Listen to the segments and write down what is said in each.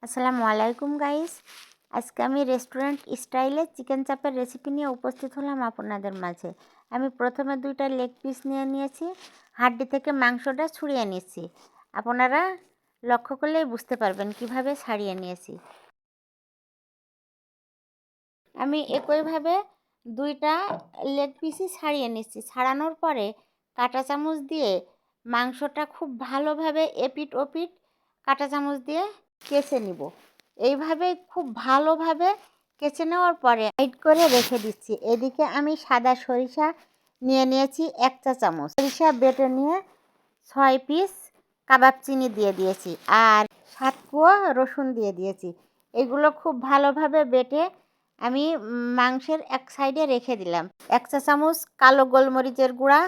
আসসালামু আলাইকুম গাইস। আজকে আমি রেস্টুরেন্ট স্টাইলে চিকেন চাপের রেসিপি নিয়ে উপস্থিত হলাম আপনাদের মাঝে। আমি প্রথমে 2টা লেগ পিস নিয়েছি, হাড্ডি থেকে মাংসটা ছুঁড়িয়ে নিচ্ছি। আপনারা লক্ষ্য করলেই বুঝতে পারবেন কিভাবে ছাড়িয়ে নিয়েছি। আমি একইভাবে 2টা লেগ পিসই ছাড়িয়ে নিচ্ছি। ছাড়ানোর পরে কাঁটা চামচ দিয়ে মাংসটা খুব ভালোভাবে এপিট ওপিট কাঁটা চামচ দিয়ে কেচে নিব। এইভাবে খুব ভালোভাবে কেচে নেওয়ার পরে সাইড করে রেখে দিচ্ছি। এদিকে আমি সাদা সরিষা নিয়েছি 1 চা চামচ। সরিষা বেটে নিয়ে 6 পিস কাবাব চিনি দিয়ে দিয়েছি আর 7 কোয়া রসুন দিয়ে দিয়েছি। এগুলো খুব ভালোভাবে বেটে আমি মাংসের এক সাইডে রেখে দিলাম। 1 চা চামচ কালো গোলমরিচের গুঁড়া,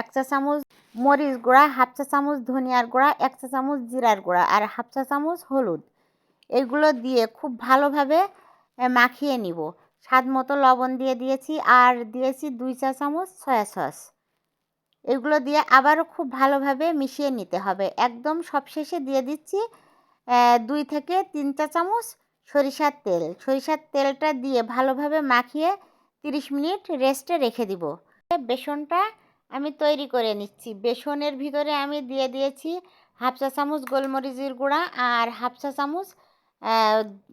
1 চা চামচ মরিচ গুঁড়া, হাফ চা চামচ ধনিয়ার গুঁড়া, 1 চা চামচ জিরার গুঁড়া আর হাফ চা চামচ হলুদ। এগুলো দিয়ে খুব ভালোভাবে মাখিয়ে নিব। স্বাদ মতো লবণ দিয়ে দিয়েছি আর দিয়েছি 2 চা চামচ সয়া সস। এগুলো দিয়ে আবারও খুব ভালোভাবে মিশিয়ে নিতে হবে। একদম সবশেষে দিয়ে দিচ্ছি 2 থেকে 3 চা চামচ সরিষার তেল। সরিষার তেলটা দিয়ে ভালোভাবে মাখিয়ে 30 মিনিট রেস্টে রেখে দিব। বেসনটা আমি তৈরি করে নিচ্ছি। বেসনের ভিতরে আমি দিয়ে দিয়েছি হাফ চা চামচ গোলমরিচের গুঁড়া আর হাফ চা চামচ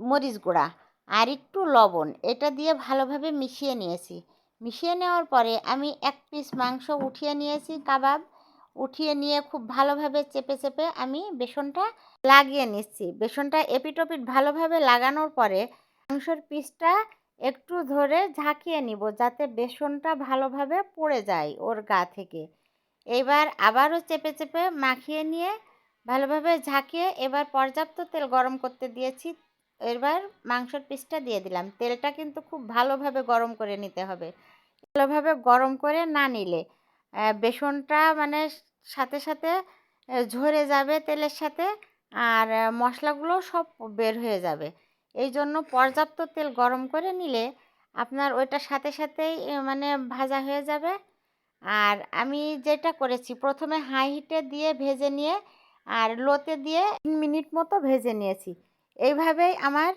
মরিচ গুঁড়া আর একটু লবণ। এটা দিয়ে ভালোভাবে মিশিয়ে নিয়েছি। মিশিয়ে নেওয়ার পরে আমি 1 পিস মাংস উঠিয়ে নিয়েছি কাবাব। উঠিয়ে নিয়ে খুব ভালোভাবে চেপে আমি বেসনটা লাগিয়ে নিচ্ছি। বেসনটা এপিট ওপিট ভালোভাবে লাগানোর পরে মাংসের পিসটা একটু ধরে ঝাঁকিয়ে নিব যাতে বেসনটা ভালোভাবে পড়ে যায় ওর গা থেকে। এবার আবারও চেপে মাখিয়ে নিয়ে ভালোভাবে ঝাঁকিয়ে এবার পর্যাপ্ত তেল গরম করতে দিয়েছি। এবার মাংসের পিসটা দিয়ে দিলাম। তেলটা কিন্তু খুব ভালোভাবে গরম করে নিতে হবে। ভালোভাবে গরম করে না নিলে বেসনটা মানে সাথে ঝরে যাবে তেলের সাথে আর মশলাগুলো সব বের হয়ে যাবে। এই জন্য পর্যাপ্ত তেল গরম করে নিলে আপনার ওইটা সাথেই মানে ভাজা হয়ে যাবে। আর আমি যেটা করেছি প্রথমে হাই হিটে দিয়ে ভেজে নিয়ে আর লোতে দিয়ে 3 মিনিট মতো ভেজে নিয়েছি। এইভাবেই আমার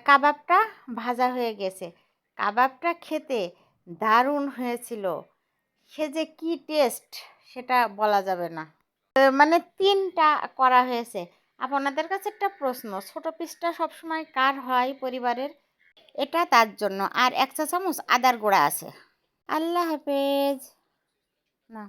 কাবাবটা ভাজা হয়ে গেছে। কাবাবটা খেতে দারুণ হয়েছিল। সে যে কী টেস্ট সেটা বলা যাবে না। মানে 3টা করা হয়েছে। আপনাদের কাছে একটা প্রশ্ন, ছোট পিসটা সবসময় কার হয় পরিবারের? এটা তার জন্য। আর 1 চা চামচ আদার গুঁড়া আছে। আল্লাহ হাফেজ। না।